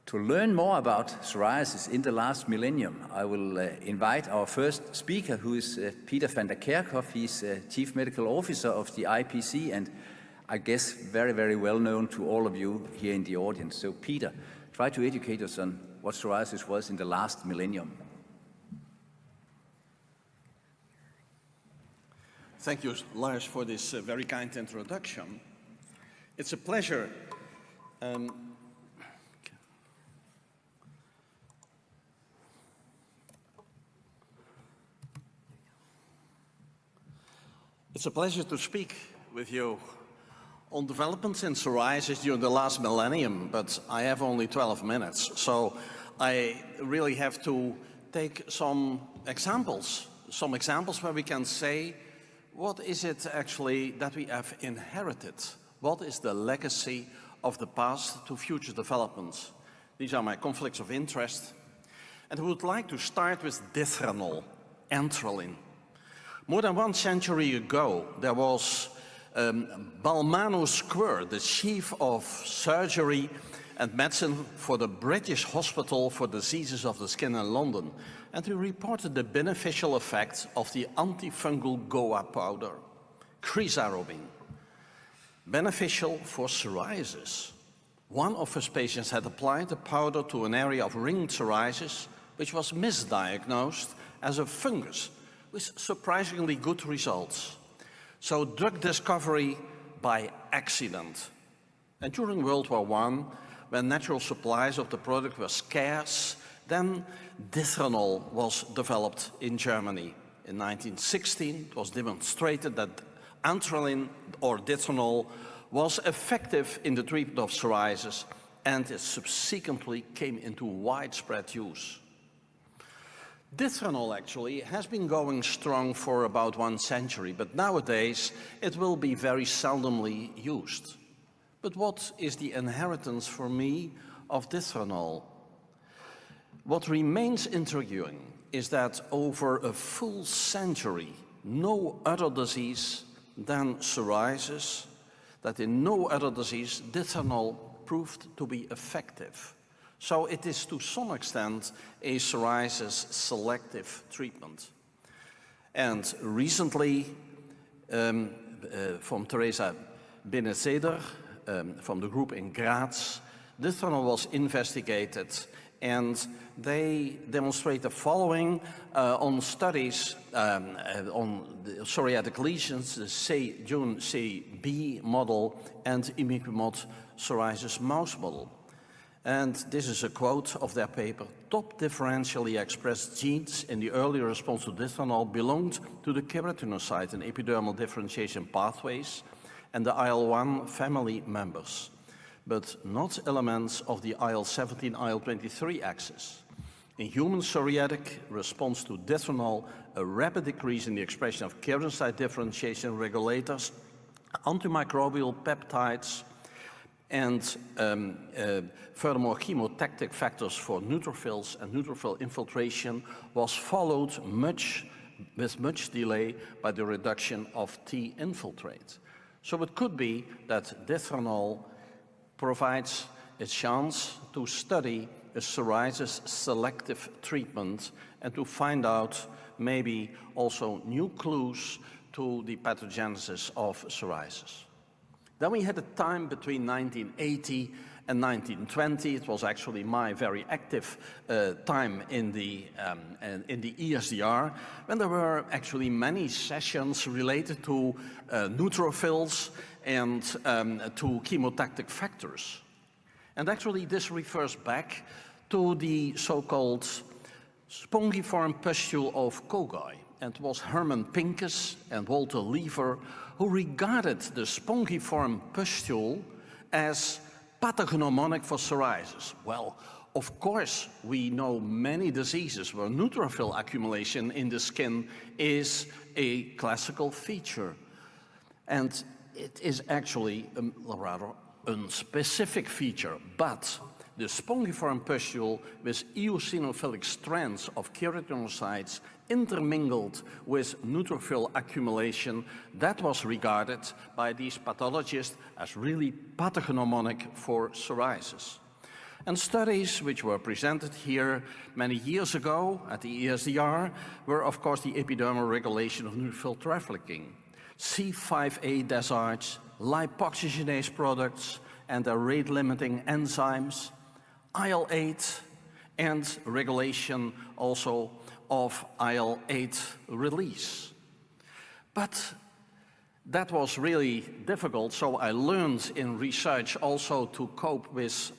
To learn more about psoriasis in the last millennium, I will invite our first speaker, who is Peter van der Kerkhof. He's Chief Medical Officer of the IPC, and I guess very, very well known to all of you here in the audience. So Peter, try to educate us on what psoriasis was in the last millennium. Thank you, Lars, for this very kind introduction. It's a pleasure It's a pleasure to speak with you on developments in psoriasis during the last millennium, but I have only 12 minutes, so I really have to take some examples where we can say, what is it actually that we have inherited? What is the legacy of the past to future developments? These are my conflicts of interest. And I would like to start with dithranol, anthralin. More than 1 century ago, there was Balmanus Square, the chief of surgery and medicine for the British Hospital for Diseases of the Skin in London. And he reported the beneficial effects of the antifungal Goa powder, crizarubin, beneficial for psoriasis. One of his patients had applied the powder to an area of ring psoriasis, which was misdiagnosed as a fungus, with surprisingly good results. So drug discovery by accident. And during World War I, when natural supplies of the product were scarce, then dithranol was developed in Germany. In 1916, it was demonstrated that anthralin or dithranol was effective in the treatment of psoriasis, and it subsequently came into widespread use. Dithranol actually has been going strong for about 1 century, but nowadays it will be very seldomly used. But what is the inheritance for me of dithranol? What remains intriguing is that over a full century, no other disease than psoriasis, that in no other disease dithranol proved to be effective. So it is to some extent a psoriasis selective treatment. And recently, from Teresa Benezeder, from the group in Graz, dithranol was investigated, and they demonstrate the following on studies on the psoriatic lesions, the Jun-CB model and imiquimod psoriasis mouse model. And this is a quote of their paper. Top differentially expressed genes in the early response to dithranol belonged to the keratinocyte and epidermal differentiation pathways and the IL-1 family members, but not elements of the IL-17, IL-23 axis. In human psoriatic response to dithranol, a rapid decrease in the expression of keratinocyte differentiation regulators, antimicrobial peptides, and furthermore chemotactic factors for neutrophils and neutrophil infiltration was followed with much delay by the reduction of T infiltrate. So it could be that dithranol provides a chance to study a psoriasis selective treatment and to find out maybe also new clues to the pathogenesis of psoriasis. Then we had a time between 1980 and 1920. It was actually my very active time in the ESDR, when there were actually many sessions related to neutrophils and to chemotactic factors. And actually this refers back to the so-called spongiform pustule of Kogai. And it was Herman Pincus and Walter Lever who regarded the spongiform pustule as pathognomonic for psoriasis. Well, of course, we know many diseases where neutrophil accumulation in the skin is a classical feature. And it is actually a rather unspecific feature, but the spongiform pustule with eosinophilic strands of keratinocytes intermingled with neutrophil accumulation, that was regarded by these pathologists as really pathognomonic for psoriasis. And studies which were presented here many years ago at the ESDR were, of course, the epidermal regulation of neutrophil trafficking, C5a desarts, lipoxygenase products, and their rate-limiting enzymes, IL-8, and regulation also of IL-8 release. But that was really difficult, so I learned in research also to cope with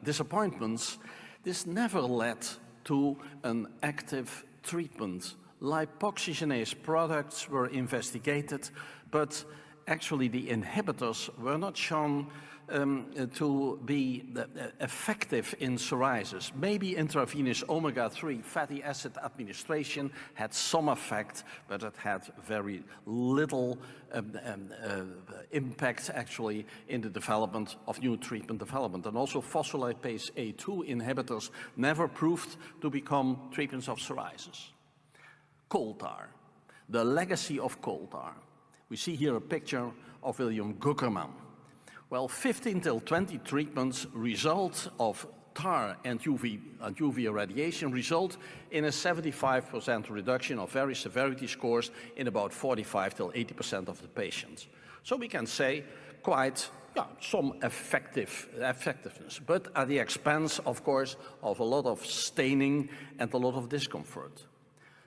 disappointments. This never led to an active treatment. Lipoxygenase products were investigated, but actually the inhibitors were not shown to be effective in psoriasis. Maybe intravenous omega-3 fatty acid administration had some effect, but it had very little impact actually in the development of new treatment development. And also phospholipase A2 inhibitors never proved to become treatments of psoriasis. Coal tar, the legacy of coal tar. We see here a picture of William Guckerman. Well, 15 till 20 treatments result of tar and UV irradiation result in a 75% reduction of various severity scores in about 45 till 80% of the patients. So we can say quite some effectiveness, but at the expense, of course, of a lot of staining and a lot of discomfort.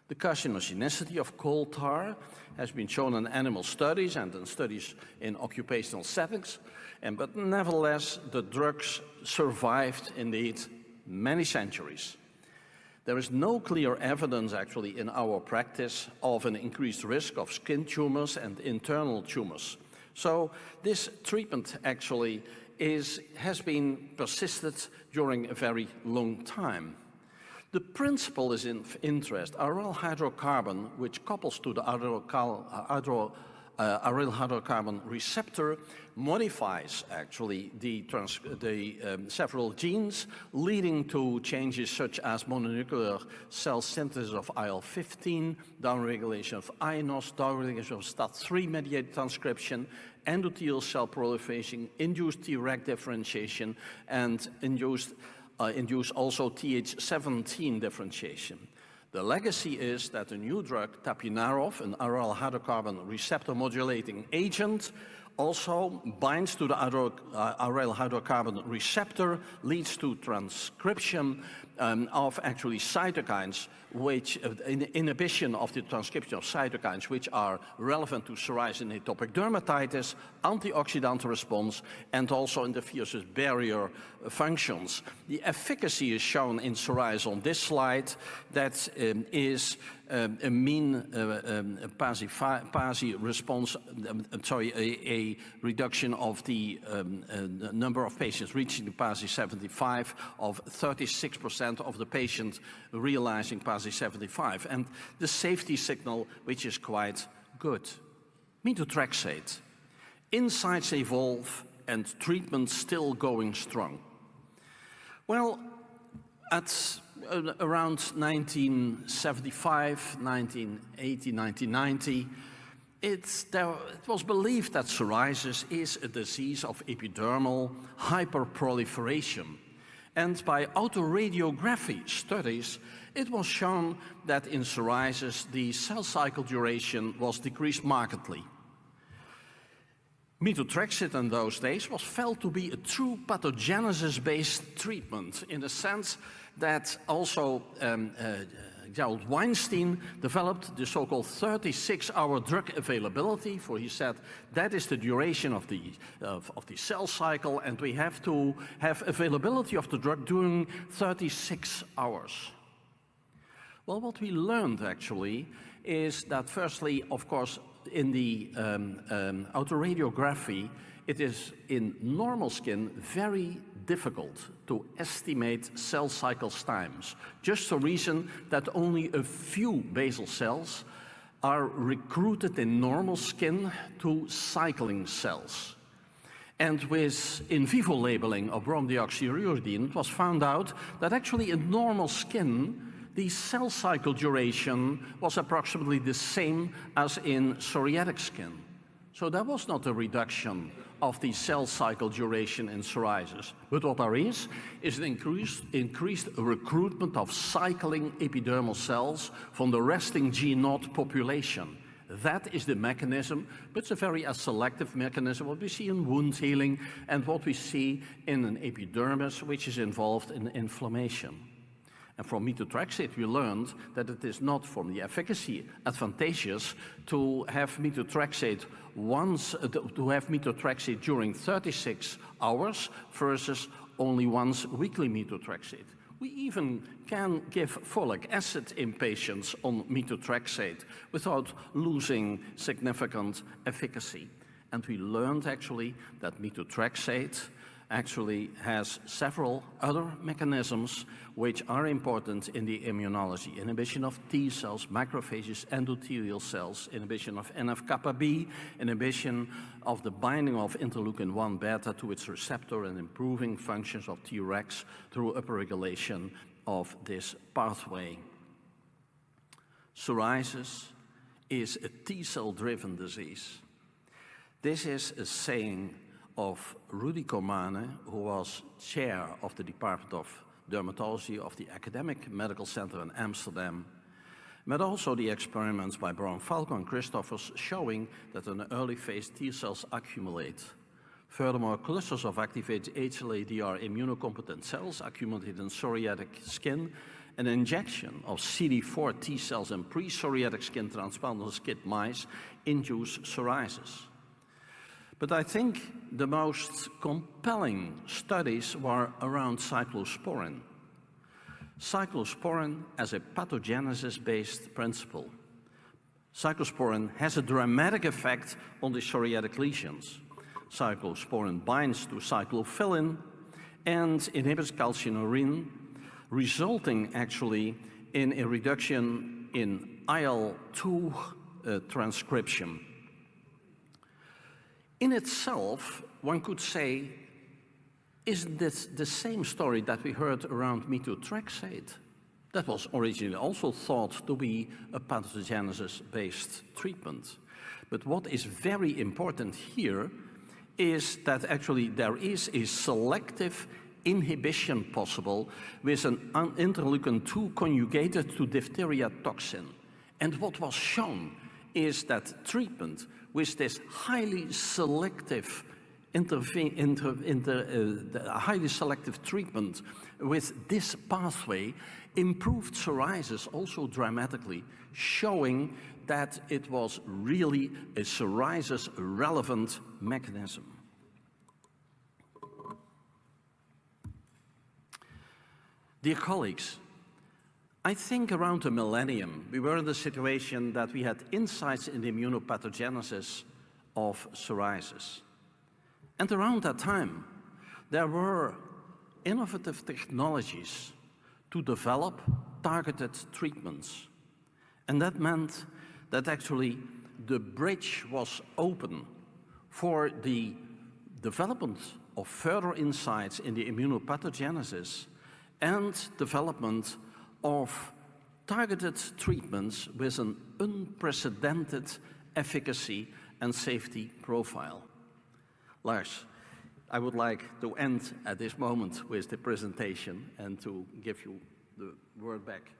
The carcinogenicity of coal tar has been shown in animal studies and in studies in occupational settings, but nevertheless, the drugs survived indeed many centuries. There is no clear evidence actually in our practice of an increased risk of skin tumors and internal tumors. So this treatment actually has been persisted during a very long time. The principle is of interest. Aryl hydrocarbon, which couples to the aryl hydrocarbon receptor, modifies actually the several genes, leading to changes such as mononuclear cell synthesis of IL-15, downregulation of INOS, downregulation of STAT3 mediated transcription, endothelial cell proliferation, induced Treg differentiation, and induce also Th17 differentiation. The legacy is that a new drug, tapinarof, an aryl hydrocarbon receptor modulating agent, also binds to the aryl hydrocarbon receptor, leads to transcription of actually cytokines, which inhibition of the transcription of cytokines, which are relevant to psoriasis and atopic dermatitis, antioxidant response, and also interferes with barrier functions. The efficacy is shown in psoriasis on this slide. That is a mean PASI response, a reduction of the number of patients reaching the PASI 75 of 36% of the patients realizing PASI 75, and the safety signal, which is quite good. Methotrexate, insights evolve and treatment still going strong. Well, at around 1975, 1980, 1990, it was believed that psoriasis is a disease of epidermal hyperproliferation. And by autoradiography studies, it was shown that in psoriasis, the cell cycle duration was decreased markedly. Methotrexate in those days was felt to be a true pathogenesis-based treatment in the sense that also Gerald Weinstein developed the so-called 36-hour drug availability, for he said that is the duration of the cell cycle, and we have to have availability of the drug during 36 hours. Well, what we learned actually is that firstly, of course, in the autoradiography, it is in normal skin very difficult to estimate cell cycle times. Just the reason that only a few basal cells are recruited in normal skin to cycling cells. And with in vivo labeling of bromdeoxyuridine, it was found out that actually in normal skin, the cell cycle duration was approximately the same as in psoriatic skin. So there was not a reduction of the cell cycle duration in psoriasis. But what there is an increased recruitment of cycling epidermal cells from the resting G0 population. That is the mechanism, but it's a very selective mechanism, what we see in wound healing and what we see in an epidermis which is involved in inflammation. And from methotrexate we learned that it is not from the efficacy advantageous to have methotrexate during 36 hours versus only once weekly methotrexate. We even can give folic acid in patients on methotrexate without losing significant efficacy. And we learned actually that methotrexate actually has several other mechanisms which are important in the immunology. Inhibition of T cells, macrophages, endothelial cells, inhibition of NF-kappa B, inhibition of the binding of interleukin-1 beta to its receptor and improving functions of Tregs through upregulation of this pathway. Psoriasis is a T-cell driven disease. This is a saying of Rudy Komane, who was chair of the Department of Dermatology of the Academic Medical Center in Amsterdam, but also the experiments by Brown Falco and Christophers showing that in the early phase T cells accumulate. Furthermore, clusters of activated HLA-DR immunocompetent cells accumulate in psoriatic skin. An injection of CD4 T cells in pre-psoriatic skin transplanted SCID mice induce psoriasis. But I think the most compelling studies were around cyclosporin. Cyclosporin as a pathogenesis-based principle. Cyclosporin has a dramatic effect on the psoriatic lesions. Cyclosporin binds to cyclophilin and inhibits calcineurin, resulting actually in a reduction in IL-2 transcription. In itself, one could say, isn't this the same story that we heard around methotrexate? That was originally also thought to be a pathogenesis-based treatment. But what is very important here is that actually there is a selective inhibition possible with an interleukin-2 conjugated to diphtheria toxin. And what was shown is that treatment with this highly selective highly selective treatment with this pathway improved psoriasis also dramatically, showing that it was really a psoriasis-relevant mechanism. Dear colleagues, I think around the millennium, we were in the situation that we had insights in the immunopathogenesis of psoriasis. And around that time, there were innovative technologies to develop targeted treatments. And that meant that actually the bridge was open for the development of further insights in the immunopathogenesis and development of targeted treatments with an unprecedented efficacy and safety profile. Lars, I would like to end at this moment with the presentation and to give you the word back.